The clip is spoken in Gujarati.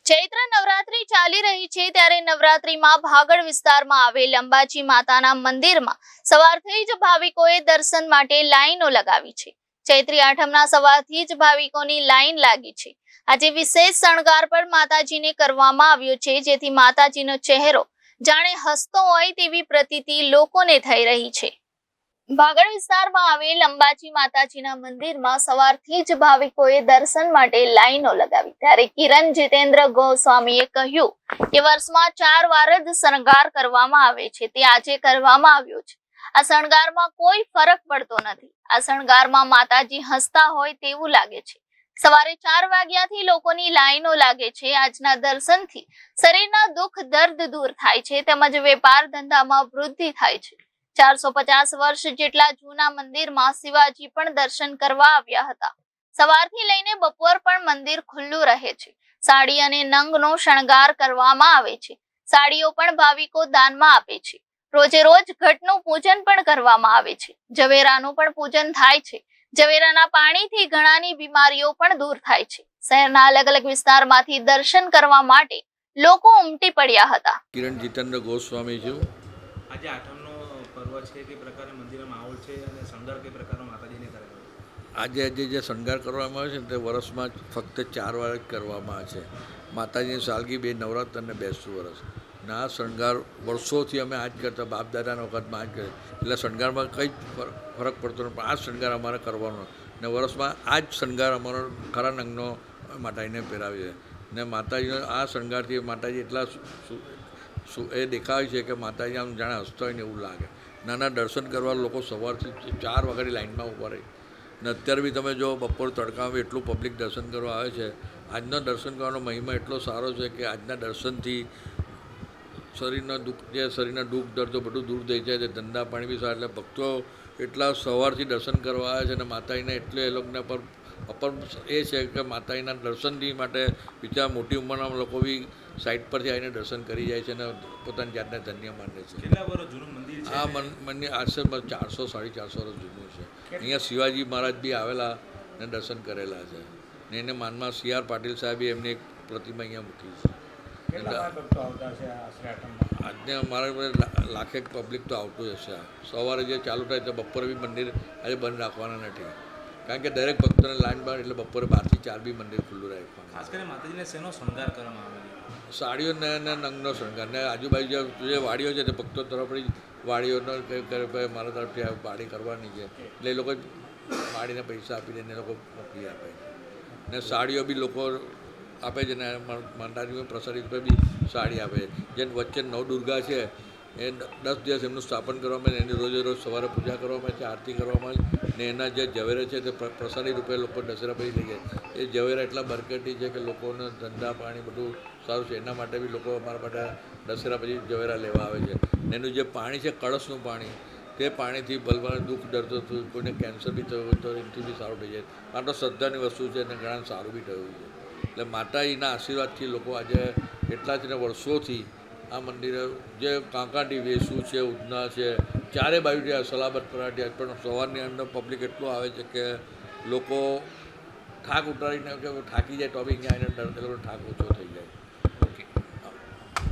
ચૈત્ર નવરાત્રી ચાલી રહી છે ત્યારે નવરાત્રીમાં ભાગળ વિસ્તારમાં આવેલ અંબાજી માતાના મંદિરમાં સવારથી જ ભાવિકોએ દર્શન માટે લાઈનો લગાવી છે। ચૈત્રી આઠમના સવારથી જ ભાવિકોની લાઈન લાગી છે। આજે વિશેષ શણગાર પણ માતાજીને કરવામાં આવ્યો છે, જેથી માતાજીનો ચહેરો જાણે હસતો હોય તેવી પ્રતીતિ લોકોને થઈ રહી છે। ભાગળ વિસ્તારમાં આવેલ અંબાજી માતાજીના મંદિરમાં સવારથી જ ભાવિકોએ દર્શન માટે લાઈનો લગાવી। ત્યારે કિરણ જીતેન્દ્ર ગોસ્વામીએ કહ્યું કે વર્ષમાં 4 વાર જ શણગાર કરવામાં આવે છે, તે આજે કરવામાં આવ્યો છે। આ શણગારમાં કોઈ ફરક પડતો નથી। આ શણગારમાં માતાજી હસતા હોય તેવું લાગે છે। સવારે 4 વાગ્યાથી લોકોની લાઈનો લાગે છે। આજના દર્શનથી શરીરના દુઃખ દર્દ દૂર થાય છે, તેમજ વેપાર ધંધામાં વૃદ્ધિ થાય છે। 450 વર્ષ જેટલા જૂના મંદિરમાં શિવાજી પણ દર્શન કરવા આવ્યા હતા। સવારથી લઈને બપોર પણ મંદિર ખુલ્લું રહે છે। સાડી અને નંગનો શણગાર કરવામાં આવે છે। સાડીઓ પણ ભાવિકો દાનમાં આપે છે। રોજે રોજ ઘટનું પૂજન પણ કરવામાં આવે છે। ઝવેરાનું પણ પૂજન થાય છે। ઝવેરાના પાણીથી ઘણાની બીમારીઓ પણ દૂર થાય છે। શહેરના અલગ અલગ વિસ્તારમાંથી દર્શન કરવા માટે લોકો ઉમટી પડ્યા હતા। કિરણ જીતેન્દ્ર ગોસ્વામી છું। આજે આઠમનો પર્વ છે, તે પ્રકારે મંદિરમાં માહોલ છે અને શણગાર કઈ પ્રકારનો માતાજીને કરેલો આજે જે શણગાર કરવામાં આવે છે તે વર્ષમાં ફક્ત 4 વાર જ કરવામાં આવે છે। માતાજીની સાલગી, બે નવરાત્ર અને બેસતું વર્ષ ને આ શણગાર વર્ષોથી અમે આજ કરતા, બાપ દાદાના વખતમાં આજ કરીએ, એટલે શણગારમાં કંઈ જ ફરક પડતો નથી, પણ આ શણગાર અમારે કરવાનો ને વર્ષમાં આ જ શણગાર અમારો ખરા નંગનો માતાજીને પહેરાવીએ ને માતાજીનો આ શણગારથી માતાજી એટલા એ દેખાય છે કે માતાજી આમ જાણે હસતો હોય ને એવું લાગે। નાના દર્શન કરવા લોકો સવારથી 4 વાગ્યાની લાઈનમાં ઊભા રહે ને અત્યારે બી તમે જો બપોર તડકામાં એટલું પબ્લિક દર્શન કરવા આવે છે। આજનો દર્શન કરવાનો મહિમા એટલો સારો છે કે આજના દર્શનથી શરીરના દુઃખ દર્દો બધું દૂર થઈ જાય છે। ધંધા પાણી બી સારા, એટલે ભક્તો એટલા સવારથી દર્શન કરવા આવે છે અને માતાજીને એટલે એ લોકોને પર અપર એ છે કે માતાજીના દર્શનથી માટે બીજા મોટી ઉંમરના લોકો બી સાઈડ પરથી આવીને દર્શન કરી જાય છે અને પોતાની જાતને ધન્ય માને છે। કેટલા વર્ષ જૂનું મંદિર છે? આ મંદિર આશરે 400 450 વર્ષ જૂનું છે। અહીંયા શિવાજી મહારાજ બી આવેલા ને દર્શન કરેલા છે ને એને માનમાં CR પાટીલ સાહેબે એમની એક પ્રતિમા અહીંયા મૂકી છે। આજને અમારા લાખેક પબ્લિક તો આવતું હશે। સવારે જે ચાલુ થાય તો બપોરે બી મંદિર આજે બંધ રાખવાના નથી, કારણ કે દરેક ભક્તોને લાઈન બહાર, એટલે બપોરે 12 થી 4 બી મંદિર ખુલ્લું રાખવાનું। ખાસ કરીને માતાજીને શેનો શણગાર કરવામાં આવે છે? સાડીઓ ને નંગનો શણગાર ને આજુબાજુ જે વાડીઓ છે તે ભક્તો તરફથી વાડીઓનો મારા તરફથી વાડી કરવાની છે, એટલે એ લોકો વાડીને પૈસા આપી દે ને એ લોકો મોકલી આપે ને સાડીઓ બી લોકો આપે છે ને માતાજી પ્રસાદી રૂપે બી સાડી આપે છે। જે વચ્ચે નવદુર્ગા છે એ 10 દિવસ એમનું સ્થાપન કરવામાં આવે, એની રોજે રોજ સવારે પૂજા કરવામાં આવે છે, આરતી કરવામાં આવે ને એના જે ઝવેરા છે તે પ્રસાદી રૂપે લોકો દશેરા પછી લઈ જાય। એ ઝવેરા એટલા બરકતી છે કે લોકોને ધંધા પાણી બધું સારું છે, એના માટે બી લોકો અમારા માટે દશેરા પછી ઝવેરા લેવા આવે છે ને એનું જે પાણી છે, કળશનું પાણી, તે પાણીથી ભલવાને દુઃખ દર્દ થયું, કોઈને કેન્સર બી થયું તો એનાથી બી સારું થઈ જાય। આ તો શ્રદ્ધાની વસ્તુ છે અને ઘણા સારું બી થયું છે। એટલે માતાજીના આશીર્વાદથી લોકો આજે એટલા જ ને વર્ષોથી આ મંદિરે જે કાંકાટી વેસુ છે, ઉધના છે, ચારે બાજુ સલાબત પરાઠી, પણ સવારની અંદર પબ્લિક એટલું આવે છે કે લોકો થાક ઉતારીને કે થાકી જાય તો બી અહીંયા આવીને થાક ઓછો થઈ જાય।